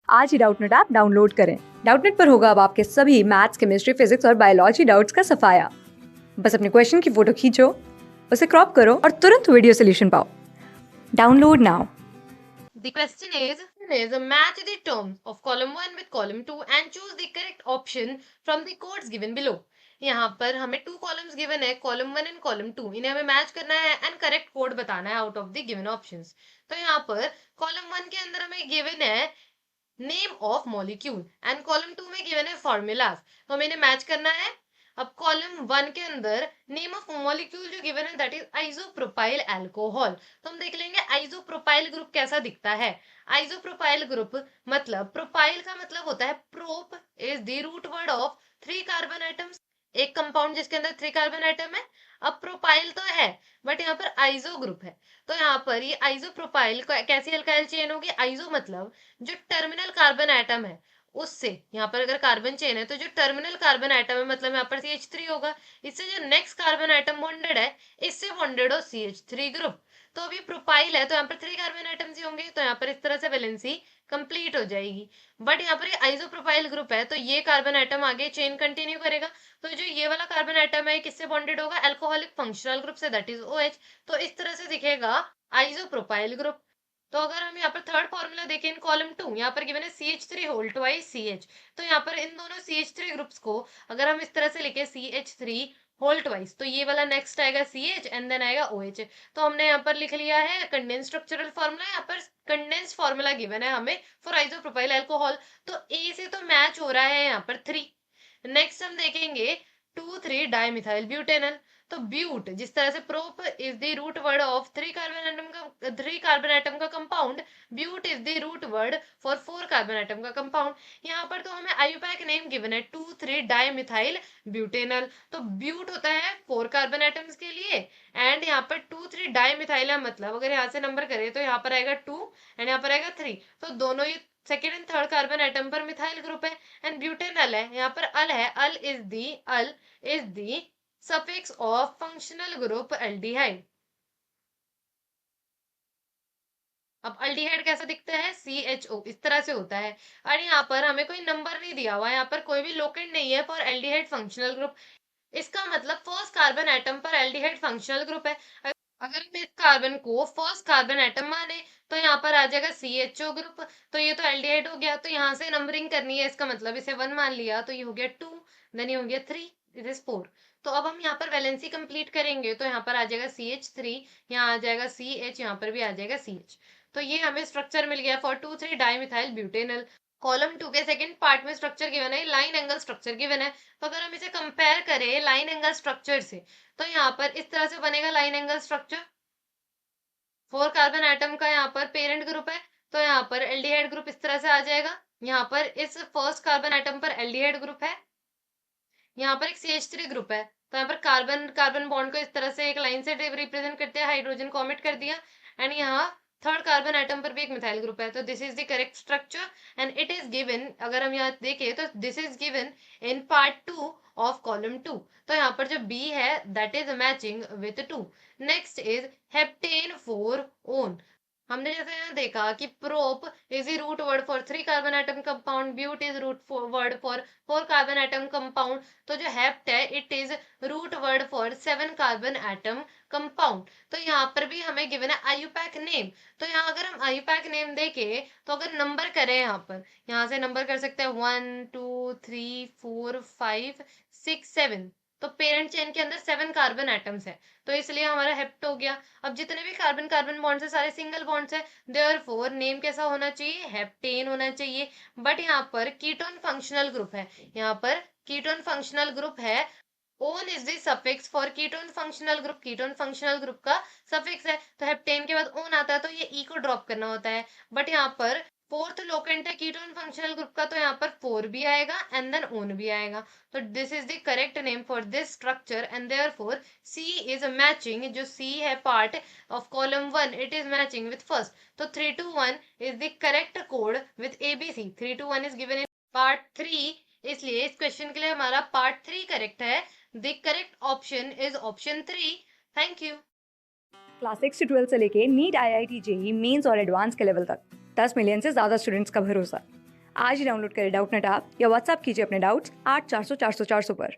आज ही Doubtnut app download करें। Doubtnut पर होगा अब आपके सभी मैथ्स, केमिस्ट्री, फिजिक्स और बायोलॉजी डाउट्स का सफाया। बस अपने क्वेश्चन की फोटो खींचो, उसे क्रॉप करो और तुरंत वीडियो सोल्यूशन पाओ। Download now. The question is match the terms of column 1 with column 2 and choose the correct option from the codes given below. यहाँ पर हमें 2 कॉलम्स गिवन है, कॉलम 1 एंड कॉलम 2, इन्हें हमें मैच करना है एंड करेक्ट कोड बताना है out of the given options. तो यहाँ पर कॉलम 1 के अंदर हमें गिवन है name of molecule and column 2 में गिवन है फॉर्मूलाज, तो हमें इन्हें मैच करना है। अब कॉलम 1 के अंदर नेम ऑफ मॉलिक्यूल जो गिवन है दैट इज आइसोप्रोपाइल अल्कोहल, तो हम देख लेंगे आइसोप्रोपाइल ग्रुप कैसा दिखता है। आइसोप्रोपाइल ग्रुप मतलब प्रोपाइल का मतलब होता है prop is the root word of 3 carbon atoms, एक कंपाउंड जिसके अंदर 3 कार्बन एटम है। अब प्रोपाइल तो है बट यहाँ पर आइसो ग्रुप है, तो यहाँ पर ये आइसोप्रोपाइल कैसी अल्काइल चेन होगी। आइसो मतलब जो टर्मिनल कार्बन एटम है उससे, यहाँ पर अगर कार्बन चेन है तो जो टर्मिनल कार्बन एटम है मतलब यहाँ पर CH3 होगा, इससे जो नेक्स्ट कार्बन एटम बॉन्डेड है इससे बॉन्डेड हो CH3 ग्रुप। तो अभी प्रोपाइल है तो यहाँ पर 3 कार्बन एटम्स ही होंगे, तो यहाँ पर इस तरह से वैलेंसी कंप्लीट हो जाएगी। बट यहाँ पर ये आइसोप्रोपाइल ग्रुप है तो ये कार्बन एटम आगे चेन कंटिन्यू करेगा, तो जो ये वाला कार्बन एटम है किससे बॉन्डेड होगा, अल्कोहलिक फंक्शनल ग्रुप से, दैट इज OH। तो इस तरह से दिखेगा आइसोप्रोपाइल ग्रुप। तो अगर हम यहाँ पर थर्ड फॉर्मूला देखें इन कॉलम 2, यहाँ पर गिवन है CH3 होल ट्वाइस CH, तो यहाँ पर इन दोनों CH3 ग्रुप्स को अगर हम इस तरह से लिखे CH3 होल ट्वाइस, तो ये वाला नेक्स्ट आएगा CH एंड देन आएगा OH। तो हमने यहाँ पर लिख लिया है कंडेंस स्ट्रक्चरल फॉर्मूला, यहाँ पर कंडेंस फॉर्मूला गिवन है हमें फॉर आइसोप्रोपाइल अल्कोहल, तो ए से तो मैच हो रहा है यहाँ पर 3। नेक्स्ट हम देखेंगे 2,3 डाइमिथाइल ब्यूटेनल, तो ब्यूट जिस तरह से prop is the root word of 3 carbon atom का compound, but is the root word for 4 carbon atom का कंपाउंड। यहाँ पर तो हमें आयुपैक नेम गिवन है 2,3 डाइमिथाइल ब्यूटेनल, तो ब्यूट होता है 4 कार्बन एटम्स के लिए एंड यहाँ पर 2,3 डाइमिथाइल है, मतलब अगर यहाँ से नंबर करें तो यहाँ पर आएगा 2 एंड यहाँ पर आएगा 3, तो दोनों ये second and third carbon atom पर मिथाइल ग्रुप है एंड ब्यूटेनल है, यहाँ पर अल है, all is the suffix of functional group aldehyde. अब अल्डिहाइड कैसा दिखता है, CHO इस तरह से होता है। और यहाँ पर हमें कोई नंबर नहीं दिया हुआ, यहाँ पर कोई भी लोकेंड नहीं है फॉर एल्डिहाइड फंक्शनल ग्रुप, इसका मतलब फर्स्ट कार्बन एटम पर एल्डिहाइड फंक्शनल ग्रुप है। अगर हम इस कार्बन को फर्स्ट कार्बन एटम माने तो यहाँ पर आ जाएगा CHO ग्रुप, तो ये तो एल्डिहाइड हो गया, तो यहाँ से नंबरिंग करनी है, इसका मतलब इसे 1 मान लिया तो ये हो गया 2, देन ये हो गया 3, दिस इज 4। तो अब हम यहाँ पर वैलेंसी कंप्लीट करेंगे तो यहाँ पर आ जाएगा CH3, यहाँ आ जाएगा CH, यहाँ पर भी आ जाएगा CH। तो ये हमें स्ट्रक्चर मिल गया फॉर 2,3 डाइमिथाइल ब्यूटेनल। कॉलम 2 के सेकंड पार्ट में स्ट्रक्चर गिवन है, लाइन एंगल स्ट्रक्चर गिवन है, तो अगर हम इसे कंपेयर करें लाइन एंगल स्ट्रक्चर से तो यहाँ पर इस तरह से बनेगा line angle structure. 4 carbon atom का यहाँ पर पेरेंट ग्रुप है, तो यहाँ पर एल्डिहाइड ग्रुप इस तरह से आ जाएगा। यहाँ पर इस फर्स्ट कार्बन एटम पर एल्डिहाइड ग्रुप है, यहाँ पर एक CH3 ग्रुप है, तो यहाँ पर कार्बन कार्बन बॉन्ड को इस तरह से एक लाइन से रिप्रेजेंट करते हैं, हाइड्रोजन को ओमिट कर दिया एंड यहाँ थर्ड कार्बन एटम पर भी एक मिथाइल ग्रुप है, तो this is the correct structure and it is given. अगर हम यहाँ देखें तो this is given in part 2 of column 2, तो यहाँ पर जो B है that is matching with 2। Next is heptane 4 one, हमने जैसे यहाँ देखा कि prop is root word for 3 carbon atom compound, but is root word for 4 carbon atom compound, तो जो हेप्ट है it is root word for 7 carbon atom compound. तो यहाँ पर भी हमें गिवन है आयुपैक नेम, तो यहाँ अगर हम आयुपैक नेम देखे तो अगर नंबर करें यहाँ पर, यहाँ से नंबर कर सकते हैं 1 2 3 4 5 6 7, तो पेरेंट चेन के अंदर 7 कार्बन एटम्स है, तो इसलिए हमारा हेप्ट हो गया। अब जितने भी कार्बन कार्बन बॉन्ड्स है सारे सिंगल बॉन्ड्स है, देयरफॉर नेम कैसा होना चाहिए, हेप्टेन होना चाहिए। बट यहाँ पर कीटोन फंक्शनल ग्रुप है, यहाँ पर कीटोन फंक्शनल ग्रुप है, own is the suffix for ketone functional group, ketone functional group का सफिक्स है, तो हेप्टेन के बाद ओन आता है तो ये ई को ड्रॉप करना होता है। बट यहाँ पर फोर्थ लोकेंट है कीटोन फंक्शनल ग्रुप का, तो यहाँ पर 4 भी आएगा एंड देन ओन भी आएगा, तो this is the correct name for this structure and therefore C is matching, जो C है part of column 1 it is matching with first, तो 321 is the correct code with ABC। 321 is given in part 3, इसलिए इस question के लिए हमारा part 3 correct है। The correct option is option 3। Thank you. Class 6 से 12 से लेके नीट, IIT, JEE मेंस और एडवांस के लेवल तक 10 मिलियन से ज्यादा स्टूडेंट्स का भरोसा। आज ही डाउनलोड करें डाउटनेट ऐप या व्हाट्सएप कीजिए अपने डाउट्स 8400 400 400 पर।